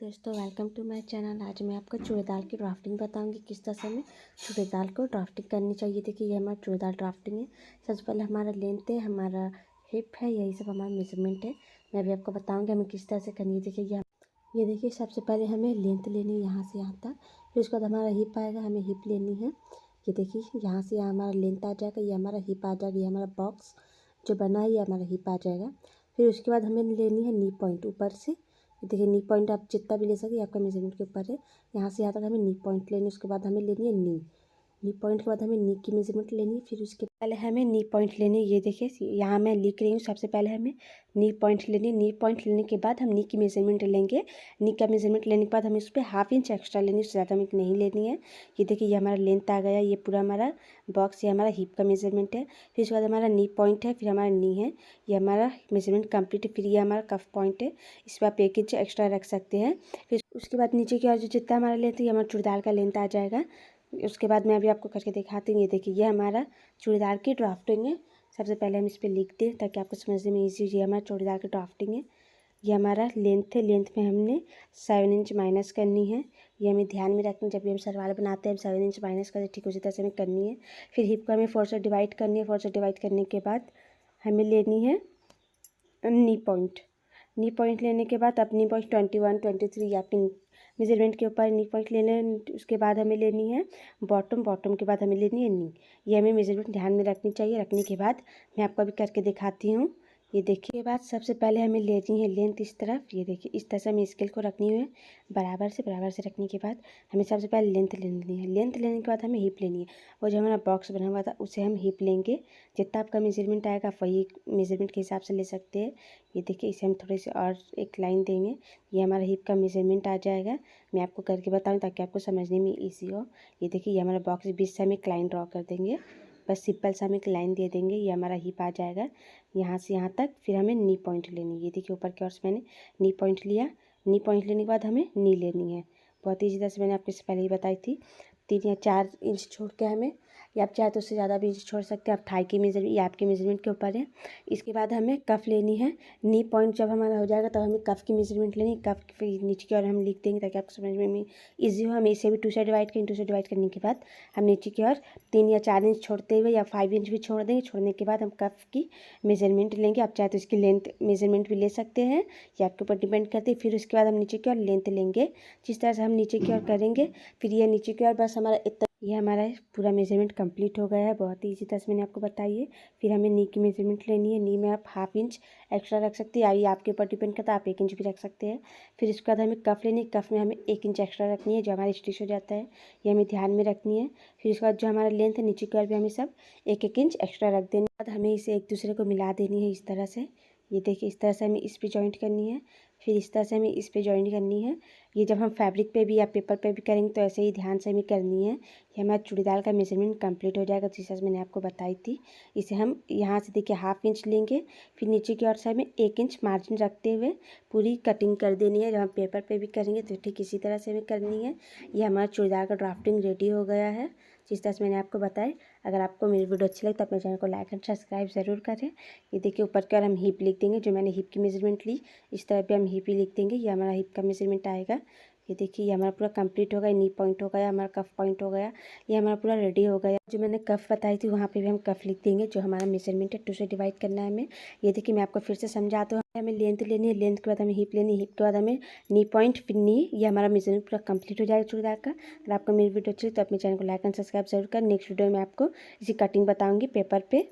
दोस्तों welcome to my channel. आज मैं आपको चूड़ीदार की ड्राफ्टिंग बताऊंगी किस तरह से हमें चूड़ीदार को ड्राफ्टिंग करनी चाहिए। देखिए ये हमारा चूड़ीदार ड्राफ्टिंग है। सबसे पहले हमारा लेंथ है, हमारा हिप है, यही सब हमारा मेजरमेंट है। मैं अभी आपको बताऊंगी हमें किस तरह से करनी है। देखिए ये देखिए सबसे पहले हमें लेंथ लेनी है यहाँ से यहाँ तक, फिर उसके बाद हमारा हिप आएगा, हमें हिप लेनी है। ये देखिए यहाँ से यहाँ हमारा लेंथ आ जाएगा, ये हमारा हिप आ जाएगा, ये हमारा बॉक्स जो बना है ये हमारा हिप आ जाएगा। फिर उसके बाद हमें लेनी है नी पॉइंट ऊपर से। देखिए नी पॉइंट आप जितना भी ले सके, आपका मेजरमेंट के ऊपर है। यहाँ से यहाँ तक हमें नी पॉइंट लेनी है। उसके बाद हमें लेनी है नी पॉइंट के बाद हमें नी की मेजरमेंट लेनी है। फिर उसके पहले हमें नी पॉइंट लेनी है। ये देखिए यहाँ मैं लिख रही हूँ। सबसे पहले हमें नी पॉइंट लेनी है। नी पॉइंट लेने के बाद हम नी की मेजरमेंट लेंगे। नी का मेजरमेंट लेने के बाद हमें उस पर हाफ इंच एक्स्ट्रा लेनी है, उससे ज़्यादा हमें नहीं लेनी है। ये देखिए ये हमारा लेंथ आ गया, ये पूरा हमारा बॉक्स, ये हमारा हिप का मेजरमेंट है। फिर उसके बाद हमारा नी पॉइंट है, फिर हमारा नी है, ये हमारा मेजरमेंट कंप्लीट है। फिर ये हमारा कफ पॉइंट है, इस पर आप 1 इंच एक्स्ट्रा रख सकते हैं। फिर उसके बाद नीचे की ओर जो जितना हमारा लेंथ है, ये हमारा चूड़ीदार का लेंथ आ जाएगा। उसके बाद मैं अभी आपको करके दिखाती हूँ। ये देखिए ये हमारा चूड़ीदार की ड्राफ्टिंग है। सबसे पहले हम इस पर लिखते हैं ताकि आपको समझने में ईजी हो। ये हमारा चूड़ीदार की ड्राफ्टिंग है। ये हमारा लेंथ है, लेंथ में हमने 7 इंच माइनस करनी है। ये हमें ध्यान में रखना, जब भी हम सलवार बनाते हैं हम 7 इंच माइनस करते ठीक उसी तरह से हमें करनी है। फिर हिप को हमें 4 से डिवाइड करनी है। 4 से डिवाइड करने के बाद हमें लेनी है नी पॉइंट। नी पॉइंट लेने के बाद अपनी पॉइंट 21, 23 आपकी मेजरमेंट के ऊपर नी पॉइंट ले लें। उसके बाद हमें लेनी है बॉटम के बाद हमें लेनी है नी। ये हमें मेजरमेंट ध्यान में रखनी चाहिए। रखने के बाद मैं आपको अभी करके दिखाती हूँ। ये देखिए बात सबसे पहले हमें लेनी है लेंथ इस तरफ। ये देखिए इस तरह से हमें स्केल को रखनी है बराबर से रखने के बाद हमें सबसे पहले लेंथ लेनी है। लेंथ लेने के बाद हमें हिप लेनी है। वो जो हमारा बॉक्स बना हुआ था उसे हम हिप लेंगे। जितना आपका मेजरमेंट आएगा आप वही मेजरमेंट के हिसाब से ले सकते हैं। ये देखिए इसे हम थोड़ी सी और एक लाइन देंगे, ये हमारा हिप का मेजरमेंट आ जाएगा। मैं आपको करके बताऊँ ताकि आपको समझने में ईजी हो। ये देखिए ये हमारा बॉक्स बीच से हम एक लाइन ड्रॉ कर देंगे, बस सिंपल सा हम एक लाइन दे देंगे। ये हमारा हिप आ जाएगा यहाँ से यहाँ तक। फिर हमें नी पॉइंट लेनी है। ये देखिए ऊपर की ओर से मैंने नी पॉइंट लिया। नी पॉइंट लेने के बाद हमें नी लेनी है। बहुत ईजी तरह से मैंने आपको इससे पहले ही बताई थी। 3 या 4 इंच छोड़ के हमें, या आप चाहे तो उससे ज़्यादा भी इंच छोड़ सकते हैं। आप थाई की मेजरमेंट या आपके मेजरमेंट के ऊपर है। इसके बाद हमें कफ लेनी है। नी पॉइंट जब हमारा हो जाएगा तब हमें कफ की मेजरमेंट लेनी है। कफ फिर नीचे की ओर हम लिख देंगे ताकि आपको समझ में ईजी हो। हम इसे भी 2 से डिवाइड करेंगे। 2 से डिवाइड करने के बाद हम नीचे की ओर 3 या 4 इंच छोड़ते हुए या 5 इंच भी छोड़ देंगे। छोड़ने के बाद हम कफ की मेजरमेंट लेंगे। आप चाहे तो इसकी लेंथ मेजरमेंट भी ले सकते हैं, या आपके ऊपर डिपेंड करते हैं। फिर उसके बाद हम नीचे की ओर लेंथ लेंगे। जिस तरह से हम नीचे की ओर करेंगे फिर ये नीचे की ओर बस हमारा इतना, ये हमारा पूरा मेजरमेंट कंप्लीट हो गया है। बहुत ही इसी तरह से मैंने आपको बताई है। फिर हमें नी की मेजरमेंट लेनी है। नी में आप हाफ इंच एक्स्ट्रा रख सकते हैं, या आपके ऊपर डिपेंड करता है, आप 1 इंच भी रख सकते हैं। फिर इसके बाद हमें कफ लेनी है। कफ में हमें 1 इंच एक्स्ट्रा रखनी है, जो हमारा स्टिच हो जाता है, ये हमें ध्यान में रखनी है। फिर उसके बाद जो हमारा लेंथ है नीचे की ओर भी हमें सब 1-1 इंच एक्स्ट्रा रख देने के बाद हमें इसे एक दूसरे को मिला देनी है इस तरह से। ये देखिए इस तरह से हमें इस पे जॉइंट करनी है, फिर इस तरह से हमें इस पे जॉइंट करनी है। ये जब हम फैब्रिक पे भी या पेपर पे भी करेंगे तो ऐसे ही ध्यान से हमें करनी है। ये हमारा चूड़ीदार का मेजरमेंट कंप्लीट हो जाएगा जिस तरह से मैंने आपको बताई थी। इसे हम यहाँ से देखिए हाफ इंच लेंगे। फिर नीचे की ओर से हमें 1 इंच मार्जिन रखते हुए पूरी कटिंग कर देनी है। जब हम पेपर पे भी करेंगे तो ठीक इसी तरह से हमें करनी है। ये हमारा चूड़ीदार का ड्राफ्टिंग रेडी हो गया है जिस तरह से मैंने आपको बताया। अगर आपको मेरी वीडियो अच्छी लगे तो अपने चैनल को लाइक एंड सब्सक्राइब ज़रूर करें। ये देखिए ऊपर की ओर हम हिप लिख देंगे, जो मैंने हिप की मेजरमेंट ली इस तरह पे हम हिप ही लिख देंगे। ये हमारा हिप का मेजरमेंट आएगा। ये देखिए ये हमारा पूरा कंप्लीट हो गया। नी पॉइंट हो गया, हमारा कफ पॉइंट हो गया, ये हमारा पूरा रेडी हो गया। जो मैंने कफ बताई थी वहाँ पे भी हम कफ लिख देंगे। जो हमारा मेजरमेंट है 2 से डिवाइड करना है हमें। ये देखिए मैं आपको फिर से समझाता हूँ। हमें लेंथ लेनी है, लेंथ के बाद हमें हिप लेनी है, हिप के बाद हमें नी पॉइंट, फिर नी। ये हमारा मेजरमेंट पूरा कंप्लीट हो जाएगा चूड़ीदार का। अगर आपको मेरी वीडियो अच्छी तो अपने चैनल को लाइक एंड सब्सक्राइब जरूर करें। नेक्स्ट वीडियो में आपको इसी कटिंग बताऊँगी पेपर पे।